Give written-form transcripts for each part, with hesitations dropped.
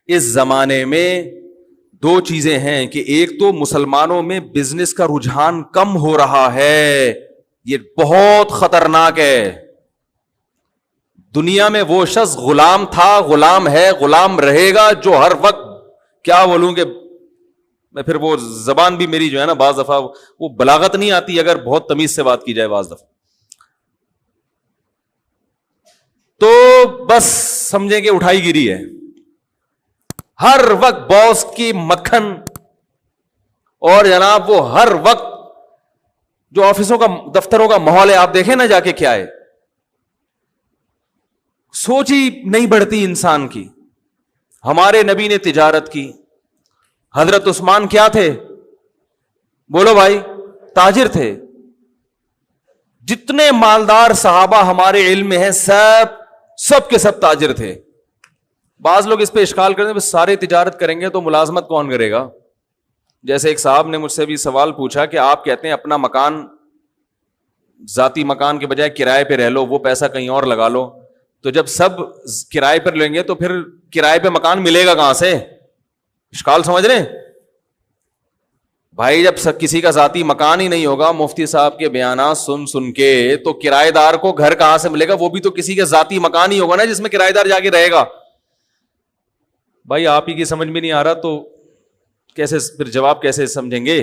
اس زمانے میں دو چیزیں ہیں کہ ایک تو مسلمانوں میں بزنس کا رجحان کم ہو رہا ہے، یہ بہت خطرناک ہے. دنیا میں وہ شخص غلام تھا، غلام ہے، غلام رہے گا، جو ہر وقت کیا بولوں کہ میں پھر وہ زبان بھی میری جو ہے نا بعض دفعہ وہ بلاغت نہیں آتی اگر بہت تمیز سے بات کی جائے بعض دفعہ، تو بس سمجھیں کہ اٹھائی گیری ہے. ہر وقت باس کی مکھن، اور جناب وہ ہر وقت جو آفسوں کا دفتروں کا ماحول ہے آپ دیکھیں نا جا کے کیا ہے، سوچ ہی نہیں بڑھتی انسان کی. ہمارے نبی نے تجارت کی. حضرت عثمان کیا تھے؟ بولو بھائی، تاجر تھے. جتنے مالدار صحابہ ہمارے علم میں ہیں سب کے سب تاجر تھے. بعض لوگ اس پہ اشکال کرتے ہیں بس سارے تجارت کریں گے تو ملازمت کون کرے گا. جیسے ایک صاحب نے مجھ سے بھی سوال پوچھا کہ آپ کہتے ہیں اپنا مکان، ذاتی مکان کے بجائے کرائے پہ رہ لو، وہ پیسہ کہیں اور لگا لو، تو جب سب کرائے پر لیں گے تو پھر کرائے پہ مکان ملے گا کہاں سے؟ اشکال سمجھ رہے ہیں بھائی؟ جب کسی کا ذاتی مکان ہی نہیں ہوگا، مفتی صاحب کے بیانات سن کے، تو کرایہ دار کو گھر کہاں سے ملے گا؟ وہ بھی تو کسی کا ذاتی مکان ہی ہوگا نا جس میں کرایہ دار جا کے رہے گا. بھائی آپ ہی کی سمجھ میں نہیں آ رہا تو کیسے پھر جواب کیسے سمجھیں گے؟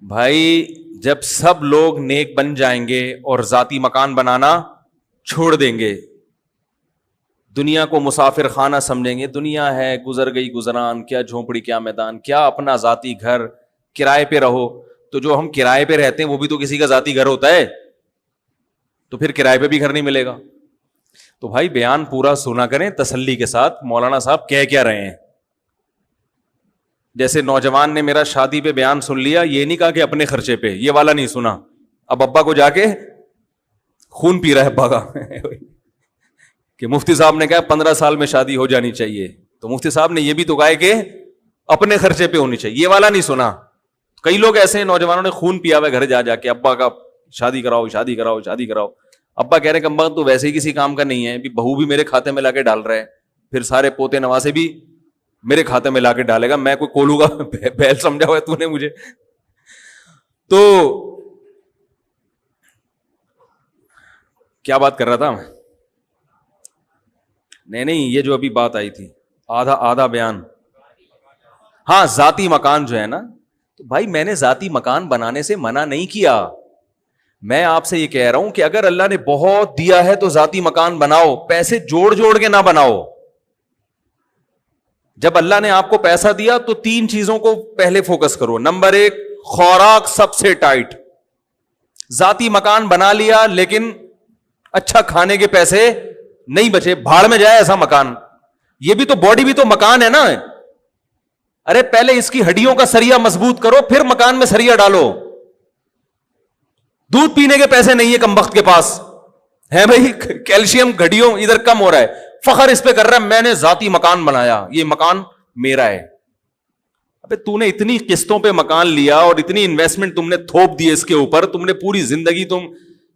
بھائی جب سب لوگ نیک بن جائیں گے اور ذاتی مکان بنانا چھوڑ دیں گے، دنیا کو مسافر خانہ سمجھیں گے، دنیا ہے گزر گئی گزران، کیا جھونپڑی کیا میدان، کیا اپنا ذاتی گھر، کرائے پہ رہو. تو جو ہم کرائے پہ رہتے ہیں وہ بھی تو کسی کا ذاتی گھر ہوتا ہے، تو پھر کرائے پہ بھی گھر نہیں ملے گا. تو بھائی بیان پورا سنا کریں تسلی کے ساتھ، مولانا صاحب کہہ کیا رہے ہیں. جیسے نوجوان نے میرا شادی پہ بیان سن لیا، یہ نہیں کہا کہ اپنے خرچے پہ، یہ والا نہیں سنا، اب ابا کو جا کے خون پی رہا ہے ابا کا کہ مفتی صاحب نے کہا 15 سال میں شادی ہو جانی چاہیے، تو مفتی صاحب نے یہ بھی تو کہا کہ اپنے خرچے پہ ہونی چاہیے، یہ والا نہیں سنا. کئی لوگ ایسے ہیں نوجوانوں نے خون پیا ہوا گھر جا جا کے، ابا کا شادی کراؤ شادی کراؤ شادی کراؤ. ابا کہہ رہے کم تو ویسے ہی کسی کام کا نہیں ہے، بہو بھی میرے کھاتے میں لا کے ڈال رہا ہے، پھر سارے پوتے نواسے بھی میرے کھاتے میں لا کے ڈالے گا، میں کوئی کولوں گا بیل سمجھا ہوا ہے تو نے مجھے. تو کیا بات کر رہا تھا میں؟ نہیں یہ جو ابھی بات آئی تھی آدھا بیان، ہاں ذاتی مکان جو ہے نا، تو بھائی میں نے ذاتی مکان بنانے سے منع نہیں کیا. میں آپ سے یہ کہہ رہا ہوں کہ اگر اللہ نے بہت دیا ہے تو ذاتی مکان بناؤ، پیسے جوڑ کے نہ بناؤ. جب اللہ نے آپ کو پیسہ دیا تو 3 چیزوں کو پہلے فوکس کرو. نمبر 1 خوراک سب سے ٹائٹ. ذاتی مکان بنا لیا لیکن اچھا کھانے کے پیسے نہیں بچے، بھاڑ میں جائے ایسا مکان. یہ بھی تو باڈی بھی تو مکان ہے نا. ارے پہلے اس کی ہڈیوں کا سریا مضبوط کرو پھر مکان میں سریا ڈالو. دودھ پینے کے پیسے نہیں ہے کمبخت کے پاس ہے بھائی، کیلشیم گھڑیوں ادھر کم ہو رہا ہے، فخر اس پہ کر رہا ہے میں نے ذاتی مکان بنایا، یہ مکان میرا ہے. ابے تو نے اتنی قسطوں پہ مکان لیا اور اتنی انویسٹمنٹ تم نے تھوپ دی اس کے اوپر، تم نے پوری زندگی تم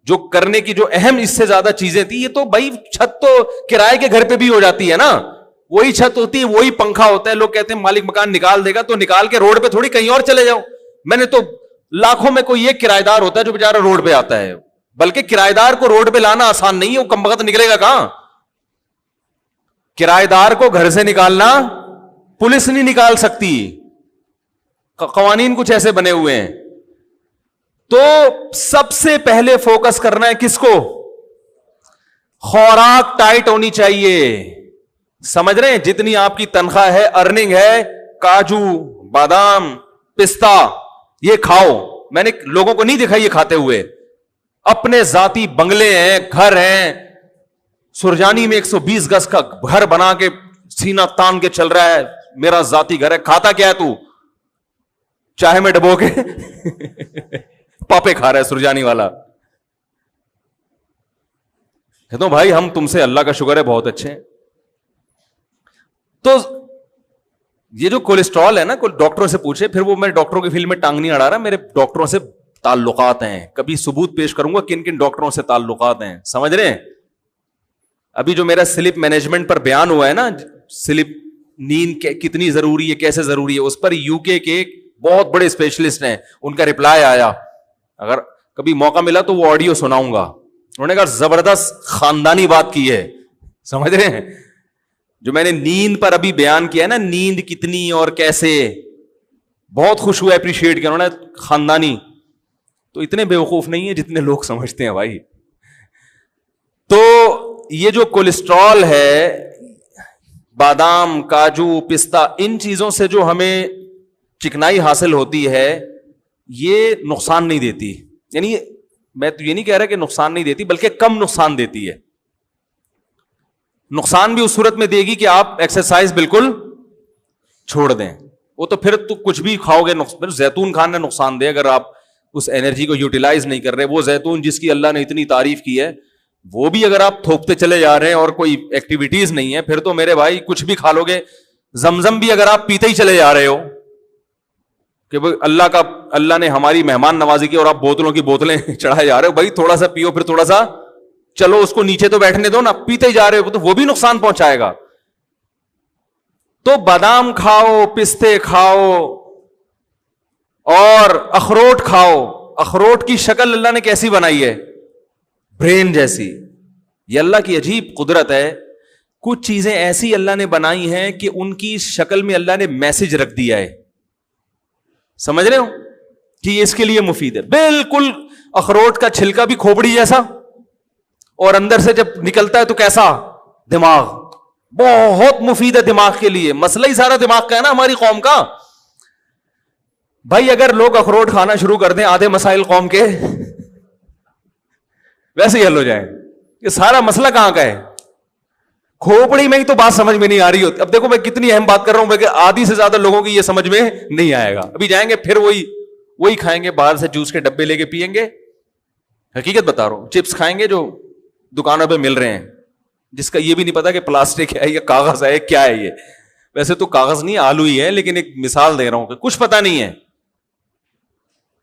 جو کرنے کی جو اہم اس سے زیادہ چیزیں تھی، یہ تو بھائی چھت تو کرائے کے گھر پہ بھی ہو جاتی ہے نا، وہی چھت ہوتی ہے وہی پنکھا ہوتا ہے. لوگ کہتے ہیں مالک مکان نکال دے گا تو نکال کے روڈ پہ تھوڑی کہیں اور چلے جاؤ. میں نے تو لاکھوں میں کوئی ایک کرایہ دار ہوتا ہے جو بیچارہ روڈ پہ آتا ہے، بلکہ کرایہ دار کو روڈ پہ لانا آسان نہیں ہے، وہ کم وقت نکلے گا کہاں. کرایہ دار کو گھر سے نکالنا پولیس نہیں نکال سکتی، قوانین کچھ ایسے بنے ہوئے ہیں. تو سب سے پہلے فوکس کرنا ہے کس کو؟ خوراک ٹائٹ ہونی چاہیے. سمجھ رہے ہیں؟ جتنی آپ کی تنخواہ ہے، ارننگ ہے، کاجو بادام پستہ یہ کھاؤ. میں نے لوگوں کو نہیں دیکھا یہ کھاتے ہوئے. اپنے ذاتی بنگلے ہیں، گھر ہیں. سرجانی میں 120 گز کا گھر بنا کے سینہ تان کے چل رہا ہے، میرا ذاتی گھر ہے. کھاتا کیا ہے تو؟ چاہے میں ڈبو کے پاپے کھا رہا ہے سرجانی والا. کہتا ہوں بھائی ہم تم سے اللہ کا شکر ہے بہت اچھے ہیں. تو یہ جو کولیسٹرول ہے نا، کوئی ڈاکٹروں سے پوچھے، پھر وہ میں ڈاکٹروں کی فیلڈ میں ٹانگ نہیں اڑا رہا، میرے ڈاکٹروں سے تعلقات ہیں، کبھی ثبوت پیش کروں گا کن کن ڈاکٹروں سے تعلقات ہیں. سمجھ رہے ہیں؟ ابھی جو میرا سلیپ مینجمنٹ پر بیان ہوا ہے نا, سلیپ نیند کتنی ضروری ہے, کیسے ضروری ہے, اس پر یو کے بہت بڑے اسپیشلسٹ ہیں, ان کا رپلائی آیا, اگر کبھی موقع ملا تو وہ آڈیو سناؤں گا. انہوں نے کہا زبردست خاندانی بات کی ہے, سمجھ رہے ہیں, جو میں نے نیند پر ابھی بیان کیا ہے نا, نیند کتنی اور کیسے, بہت خوش ہوا, اپریشیٹ کیا انہوں نے, خاندانی. تو اتنے بیوقوف نہیں ہیں جتنے لوگ سمجھتے ہیں بھائی. تو یہ جو کولیسٹرول ہے, بادام, کاجو, پستہ, ان چیزوں سے جو ہمیں چکنائی حاصل ہوتی ہے, یہ نقصان نہیں دیتی. یعنی میں تو یہ نہیں کہہ رہا کہ نقصان نہیں دیتی, بلکہ کم نقصان دیتی ہے. نقصان بھی اس صورت میں دے گی کہ آپ ایکسرسائز بالکل چھوڑ دیں, وہ تو پھر تو کچھ بھی کھاؤ گے. پھر زیتون کھانا نقصان دے اگر آپ اس انرجی کو یوٹیلائز نہیں کر رہے. وہ زیتون جس کی اللہ نے اتنی تعریف کی ہے, وہ بھی اگر آپ تھوکتے چلے جا رہے ہیں اور کوئی ایکٹیویٹیز نہیں ہے, پھر تو میرے بھائی کچھ بھی کھا لو گے. زمزم بھی اگر آپ پیتے ہی چلے جا رہے ہو کہ اللہ نے ہماری مہمان نوازی کی, اور آپ بوتلوں کی بوتلیں چڑھائے جا رہے ہو, بھائی تھوڑا سا پیو, پھر تھوڑا سا چلو اس کو نیچے تو بیٹھنے دو نا, پیتے ہی جا رہے ہو تو وہ بھی نقصان پہنچائے گا. تو بادام کھاؤ, پستے کھاؤ, اور اخروٹ کھاؤ. اخروٹ کی شکل اللہ نے کیسی بنائی ہے, برین جیسی. یہ اللہ کی عجیب قدرت ہے. کچھ چیزیں ایسی اللہ نے بنائی ہیں کہ ان کی شکل میں اللہ نے میسج رکھ دیا ہے, سمجھ رہے ہو, کہ یہ اس کے لیے مفید ہے. بالکل اخروٹ کا چھلکا بھی کھوپڑی جیسا, اور اندر سے جب نکلتا ہے تو کیسا, دماغ. بہت مفید ہے دماغ کے لیے. مسئلہ ہی سارا دماغ کا ہے نا ہماری قوم کا. بھائی اگر لوگ اخروٹ کھانا شروع کر دیں, آدھے مسائل قوم کے ویسے ہی حل ہو جائیں. یہ سارا مسئلہ کہاں کا ہے, کھوپڑی میں ہی تو بات سمجھ میں نہیں آ رہی ہوتی. اب دیکھو میں کتنی اہم بات کر رہا ہوں, کہ آدھی سے زیادہ لوگوں کی یہ سمجھ میں نہیں آئے گا. ابھی جائیں گے پھر وہی کھائیں گے, باہر سے جوس کے ڈبے لے کے پیئیں گے. حقیقت بتا رہا ہوں, چپس کھائیں گے جو دکانوں پہ مل رہے ہیں, جس کا یہ بھی نہیں پتا کہ پلاسٹک ہے یا کاغذ ہے, کیا ہے یہ. ویسے تو کاغذ نہیں, آلو ہی ہے, لیکن ایک مثال دے رہا ہوں کہ کچھ پتا نہیں ہے.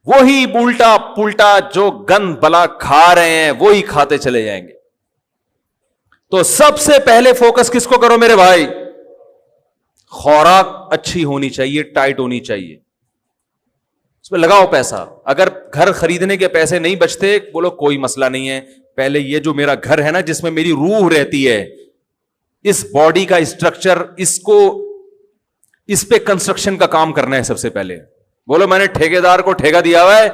وہی الٹا پلٹا جو گند بلا کھا رہے ہیں وہی کھاتے چلے جائیں گے. تو سب سے پہلے فوکس کس کو کرو میرے بھائی, خوراک اچھی ہونی چاہیے, ٹائٹ ہونی چاہیے, اس میں لگاؤ پیسہ. اگر گھر خریدنے کے پیسے نہیں بچتے, بولو کوئی مسئلہ نہیں ہے, پہلے یہ جو میرا گھر ہے نا, جس میں میری روح رہتی ہے, اس باڈی کا اسٹرکچر, اس پہ کنسٹرکشن کا کام کرنا ہے سب سے پہلے. بولو میں نے ٹھیکیدار کو ٹھیکہ دیا ہوا ہے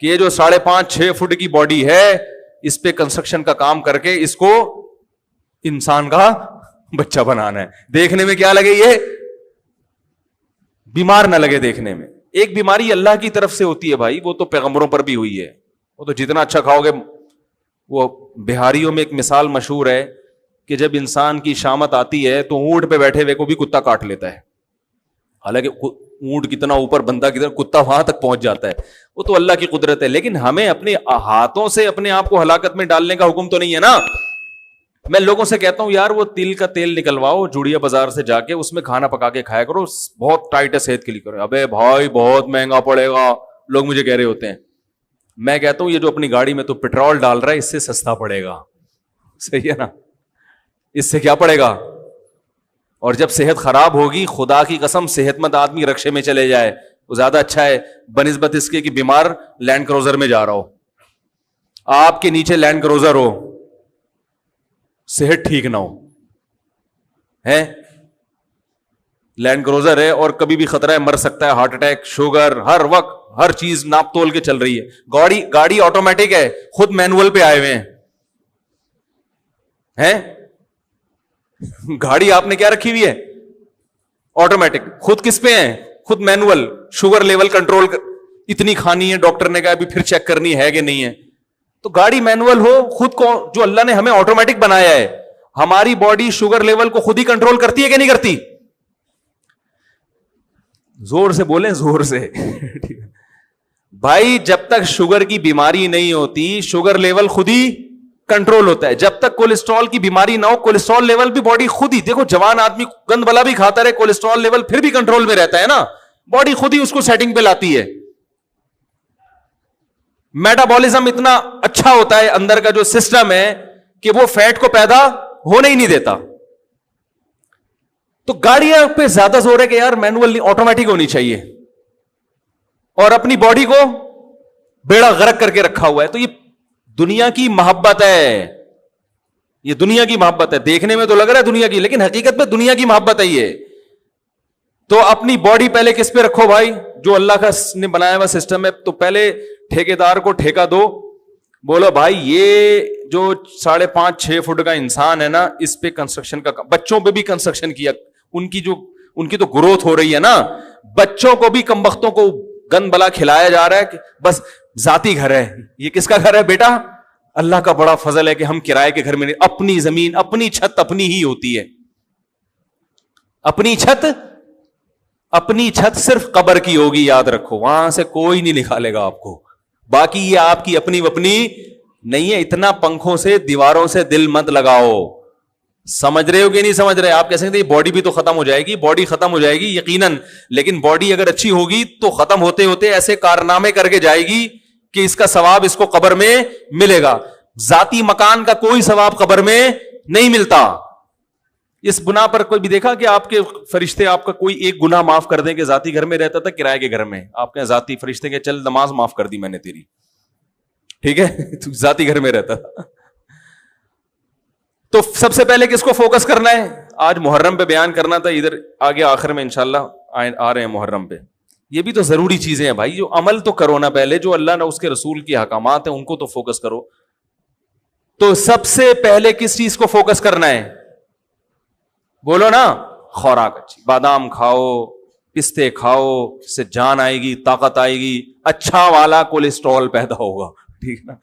کہ یہ جو 5.5-6 فٹ کی باڈی ہے, اس پہ کنسٹرکشن کا کام کر کے اس کو انسان کا بچہ بنانا ہے. دیکھنے میں کیا لگے, یہ بیمار نہ لگے دیکھنے میں. ایک بیماری اللہ کی طرف سے ہوتی ہے بھائی, وہ تو پیغمبروں پر بھی ہوئی ہے. وہ تو جتنا اچھا کھاؤ گے. وہ بہاریوں میں ایک مثال مشہور ہے کہ جب انسان کی شامت آتی ہے تو اونٹ پہ بیٹھے ہوئے کو بھی کتا کاٹ لیتا ہے. حالانکہ اونٹ کتنا اوپر, بندہ کتنا, کتا وہاں تک پہنچ جاتا ہے. وہ تو اللہ کی قدرت ہے, لیکن ہمیں اپنے ہاتھوں سے اپنے آپ کو ہلاکت میں ڈالنے کا حکم تو نہیں ہے نا. میں لوگوں سے کہتا ہوں یار وہ تل کا تیل نکلواؤ جوڑیا بازار سے جا کے, اس میں کھانا پکا کے کھایا کرو, بہت ٹائٹ ہے صحت کے لیے. کرو, ابے بھائی بہت مہنگا پڑے گا, لوگ مجھے کہہ رہے ہوتے ہیں. میں کہتا ہوں یہ جو اپنی گاڑی میں تو پیٹرول ڈال رہا ہے, اس سے سستا پڑے گا. صحیح ہے نا, اس سے کیا پڑے گا. اور جب صحت خراب ہوگی, خدا کی قسم صحت مند آدمی رکشے میں چلے جائے وہ زیادہ اچھا ہے بنسبت اس کے کہ بیمار لینڈ کروزر میں جا رہا ہو. آپ کے نیچے لینڈ کروزر ہو, صحت ٹھیک نہ ہو, ہے لینڈ کروزر ہے اور کبھی بھی خطرہ ہے, مر سکتا ہے, ہارٹ اٹیک, شوگر, ہر وقت ہر چیز ناپ تول کے چل رہی ہے. گاڑی آٹومیٹک ہے, خود مینول پہ آئے ہوئے ہیں. گاڑی آپ نے کیا رکھی ہوئی ہے, آٹومیٹک. خود کس پہ ہیں, خود مینول. شوگر لیول کنٹرول اتنی کھانی ہے, ڈاکٹر نے کہا ابھی پھر چیک کرنی ہے کہ نہیں ہے. تو گاڑی مینول ہو, خود کو جو اللہ نے ہمیں آٹومیٹک بنایا ہے, ہماری باڈی شوگر لیول کو خود ہی کنٹرول کرتی ہے کہ نہیں کرتی. زور سے بولیں, زور سے. بھائی جب تک شوگر کی بیماری نہیں ہوتی, شوگر لیول خود ہی کنٹرول ہوتا ہے. جب تک کولیسٹرول کی بیماری نہ ہو, کولیسٹرول لیول بھی باڈی خود ہی, دیکھو جوان آدمی گند بلا بھی کھاتا رہے, کولیسٹرول لیول پھر بھی کنٹرول میں رہتا ہے نا, باڈی خود ہی اس کو سیٹنگ پہ لاتی ہے. میٹابولزم اتنا اچھا ہوتا ہے اندر کا جو سسٹم ہے کہ وہ فیٹ کو پیدا ہونے ہی نہیں دیتا. تو گاڑیاں پہ زیادہ زور ہے کہ یار مینوئل نہیں, آٹومیٹک ہونی چاہیے, اور اپنی باڈی کو بیڑا غرق کر کے رکھا ہوا ہے. تو یہ دنیا کی محبت ہے, یہ دنیا کی محبت ہے. دیکھنے میں تو لگ رہا ہے دنیا کی, لیکن حقیقت میں دنیا کی محبت ہے یہ. تو اپنی باڈی پہلے کس پہ رکھو بھائی؟ جو اللہ کا نے بنایا ہوا سسٹم ہے. تو پہلے ٹھیکیدار کو ٹھیکہ دو, بولو بھائی یہ جو 5.5-6 فٹ کا انسان ہے نا, اس پہ کنسٹرکشن کا, بچوں پہ بھی کنسٹرکشن کیا, ان کی تو گروتھ ہو رہی ہے نا, بچوں کو بھی کمبختوں کو گند بلا کھلایا جا رہا ہے کہ بس ذاتی گھر ہے. یہ کس کا گھر ہے بیٹا؟ اللہ کا بڑا فضل ہے کہ ہم کرائے کے گھر میں نہیں, اپنی زمین, اپنی چھت اپنی ہی ہوتی ہے. اپنی چھت صرف قبر کی ہوگی, یاد رکھو, وہاں سے کوئی نہیں نکالے گا آپ کو. باقی یہ آپ کی اپنی نہیں ہے. اتنا پنکھوں سے دیواروں سے دل مت لگاؤ. سمجھ رہے ہو کہ نہیں سمجھ رہے؟ آپ کہہ سکتے ہیں باڈی بھی تو ختم ہو جائے گی, باڈی ختم ہو جائے گی یقیناً, لیکن باڈی اگر اچھی ہوگی تو ختم ہوتے ہوتے ایسے کارنامے کر کے جائے گی کہ اس کا ثواب اس کو قبر میں ملے گا. ذاتی مکان کا کوئی ثواب قبر میں نہیں ملتا. اس بنا پر کوئی بھی دیکھا کہ آپ کے فرشتے آپ کا کوئی ایک گناہ معاف کر دیں کہ ذاتی گھر میں رہتا تھا کرائے کے گھر میں, آپ کے ذاتی فرشتے کے چل نماز معاف کر دی میں نے تیری, ٹھیک ہے, تو ذاتی گھر میں رہتا تھا. تو سب سے پہلے کس کو فوکس کرنا ہے؟ آج محرم پہ بیان کرنا تھا, ادھر آگے آخر میں انشاءاللہ آ رہے ہیں محرم پہ. یہ بھی تو ضروری چیزیں ہیں بھائی, جو عمل تو کرو نا پہلے, جو اللہ نے اس کے رسول کی احکامات ہیں ان کو تو فوکس کرو. تو سب سے پہلے کس چیز کو فوکس کرنا ہے؟ بولو نا, خوراک اچھی, بادام کھاؤ, پستے کھاؤ, اس سے جان آئے گی, طاقت آئے گی, اچھا والا کولیسٹرول پیدا ہوگا, ٹھیک نا.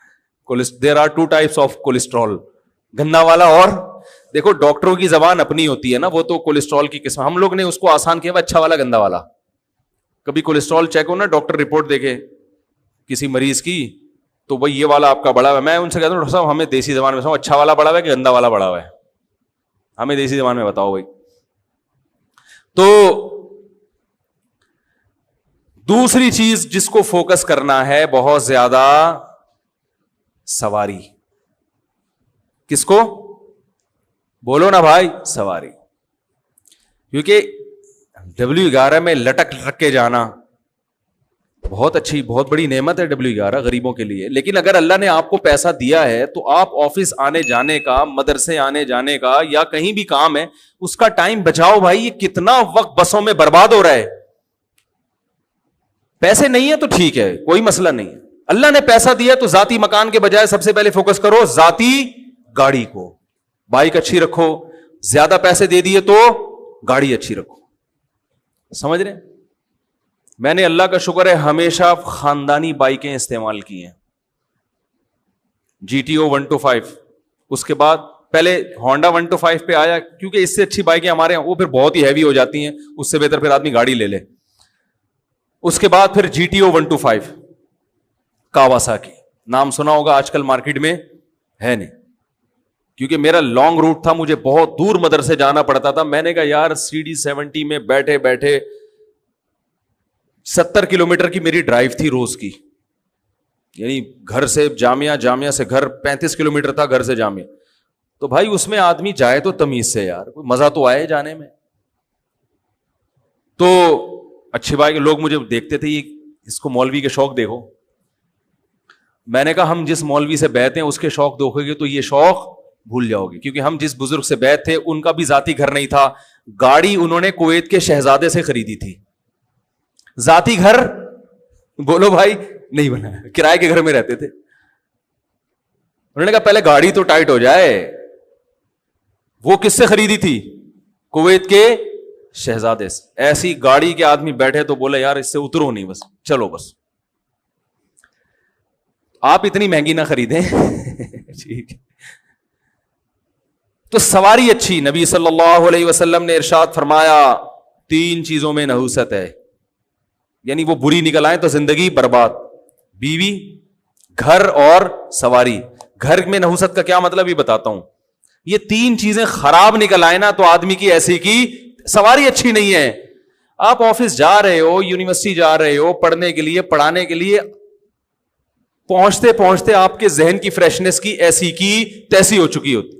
There are 2 types of cholesterol, گندا والا اور, دیکھو ڈاکٹروں کی زبان اپنی ہوتی ہے نا, وہ تو کولیسٹرول کی قسم, ہم لوگ نے اس کو آسان کیا, اچھا والا گندا والا. کبھی کولیسٹرول چیک ہو نا, ڈاکٹر رپورٹ دیکھے کسی مریض کی, تو بھائی یہ والا آپ کا بڑا ہوا ہے. میں ان سے کہتا ہوں ڈاکٹر صاحب ہمیں دیسی زبان میں اچھا والا بڑا ہوا ہے کہ گندا والا بڑا ہوا ہے, ہمیں دیسی زبان میں بتاؤ بھائی. تو دوسری چیز جس کو فوکس کرنا ہے بہت زیادہ, سواری. کس کو؟ بولو نا بھائی, سواری. کیونکہ W11 میں لٹک کے جانا بہت اچھی, بہت بڑی نعمت ہے W11 غریبوں کے لیے. لیکن اگر اللہ نے آپ کو پیسہ دیا ہے تو آپ آفس آنے جانے کا, مدرسے آنے جانے کا, یا کہیں بھی کام ہے اس کا ٹائم بچاؤ بھائی. یہ کتنا وقت بسوں میں برباد ہو رہا ہے. پیسے نہیں ہے تو ٹھیک ہے, کوئی مسئلہ نہیں ہے. اللہ نے پیسہ دیا تو ذاتی مکان کے بجائے سب سے پہلے فوکس کرو ذاتی گاڑی کو. بائک اچھی رکھو, زیادہ پیسے دے دیے تو گاڑی اچھی رکھو. سمجھ رہے ہیں؟ میں نے اللہ کا شکر ہے ہمیشہ خاندانی بائکیں استعمال کی ہیں, GTO 125. اس کے بعد پہلے ہونڈا 125 پہ آیا, کیونکہ اس سے اچھی بائکیں ہمارے یہاں وہ پھر بہت ہی ہیوی ہو جاتی ہیں, اس سے بہتر پھر آدمی گاڑی لے لے. اس کے بعد پھر GTO 125 کاواساکی, نام سنا ہوگا, آج کل مارکیٹ میں ہے نہیں. کیونکہ میرا لانگ روٹ تھا, مجھے بہت دور مدرسے جانا پڑتا تھا. میں نے کہا یار CD70 میں بیٹھے بیٹھے 70 کلومیٹر کی میری ڈرائیو تھی روز کی, یعنی گھر سے جامعہ, جامعہ سے گھر 35 کلومیٹر تھا, گھر سے جامعہ. تو بھائی اس میں آدمی جائے تو تمیز سے یار, کوئی مزہ تو آئے جانے میں. تو اچھی بات, لوگ مجھے دیکھتے تھے یہ اس کو مولوی کے شوق دیکھو. میں نے کہا ہم جس مولوی سے بیعت ہیں اس کے شوق دیکھو گے تو یہ شوق بھول جاؤ گے, کیونکہ ہم جس بزرگ سے بیعت تھے ان کا بھی ذاتی گھر نہیں تھا. گاڑی انہوں نے کویت کے شہزادے سے خریدی تھی, ذاتی گھر بولو بھائی نہیں بنا, کرائے کے گھر میں رہتے تھے. انہوں نے کہا پہلے گاڑی تو ٹائٹ ہو جائے. وہ کس سے خریدی تھی؟ کویت کے شہزادے سے. ایسی گاڑی کے آدمی بیٹھے تو بولے یار اس سے اترو نہیں, بس چلو بس. آپ اتنی مہنگی نہ خریدیں ٹھیک. تو سواری اچھی. نبی صلی اللہ علیہ وسلم نے ارشاد فرمایا 3 چیزوں میں نحوست ہے, یعنی وہ بری نکل آئے تو زندگی برباد. بیوی, گھر اور سواری. گھر میں نحوست کا کیا مطلب یہ بتاتا ہوں. یہ 3 چیزیں خراب نکل آئے نا تو آدمی کی ایسی کی سواری اچھی نہیں ہے. آپ آفس جا رہے ہو, یونیورسٹی جا رہے ہو پڑھنے کے لیے, پڑھانے کے لیے, پہنچتے پہنچتے آپ کے ذہن کی فریشنس کی ایسی کی تیسی ہو چکی ہوتی.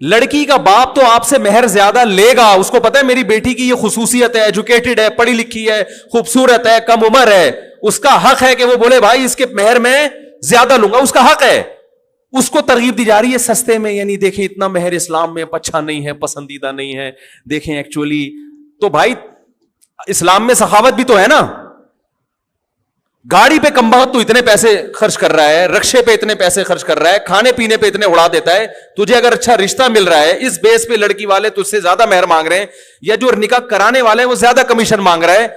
لڑکی کا باپ تو آپ سے مہر زیادہ لے گا, اس کو پتا ہے میری بیٹی کی یہ خصوصیت ہے, ایجوکیٹڈ ہے, پڑھی لکھی ہے, خوبصورت ہے, کم عمر ہے, اس کا حق ہے کہ وہ بولے بھائی اس کے مہر میں زیادہ لوں گا, اس کا حق ہے. اس کو ترغیب دی جا رہی ہے سستے میں, یعنی دیکھیں اتنا مہر اسلام میں اچھا نہیں ہے, پسندیدہ نہیں ہے, دیکھیں ایکچولی تو بھائی اسلام میں سخاوت بھی تو ہے نا. گاڑی پہ کم بخت تو اتنے پیسے خرچ کر رہا ہے, رکشے پہ اتنے پیسے خرچ کر رہا ہے, کھانے پینے پہ اتنے اڑا دیتا ہے, تجھے اگر اچھا رشتہ مل رہا ہے اس بیس پہ لڑکی والے تجھ سے زیادہ مہر مانگ رہے ہیں, یا جو نکاح کرانے والے ہیں وہ زیادہ کمیشن مانگ رہا ہے,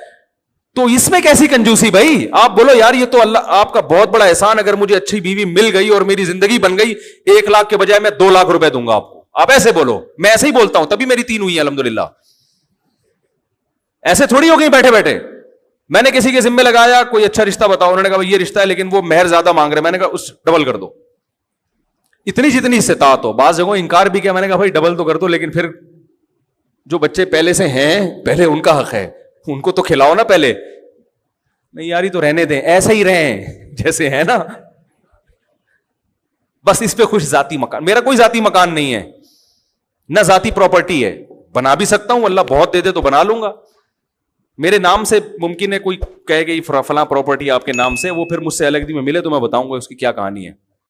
تو اس میں کیسی کنجوسی بھائی؟ آپ بولو یار یہ تو اللہ آپ کا بہت بڑا احسان, اگر مجھے اچھی بیوی مل گئی اور میری زندگی بن گئی, 1 لاکھ کے بجائے میں 2 لاکھ روپے دوں گا آپ کو. آپ ایسے بولو, میں ایسے ہی بولتا ہوں, تبھی میری 3 ہوئی ہیں الحمدللہ. ایسے تھوڑی ہو گئی بیٹھے بیٹھے. میں نے کسی کے ذمہ لگایا کوئی اچھا رشتہ بتاؤ, انہوں نے کہا یہ رشتہ ہے لیکن وہ مہر زیادہ مانگ رہے, میں نے کہا اس ڈبل کر دو, اتنی جتنی استطاعت ہو. بعض جگہوں انکار بھی کیا, میں نے کہا بھائی ڈبل تو کر دو, لیکن پھر جو بچے پہلے سے ہیں پہلے ان کا حق ہے, ان کو تو کھلاؤ نا پہلے. نہیں یاری تو رہنے دیں, ایسے ہی رہیں جیسے ہے نا, بس اس پہ خوش. ذاتی مکان, میرا کوئی ذاتی مکان نہیں ہے, نہ ذاتی پراپرٹی ہے, بنا بھی سکتا ہوں, اللہ بہت دے دے تو بنا لوں گا. میرے نام سے ممکن ہے کوئی کہے کہ فلاں پراپرٹی آپ کے نام سے, وہ پھر مجھ سے الگ میں ملے تو میں بتاؤں گا اس کی کیا کہانی ہے.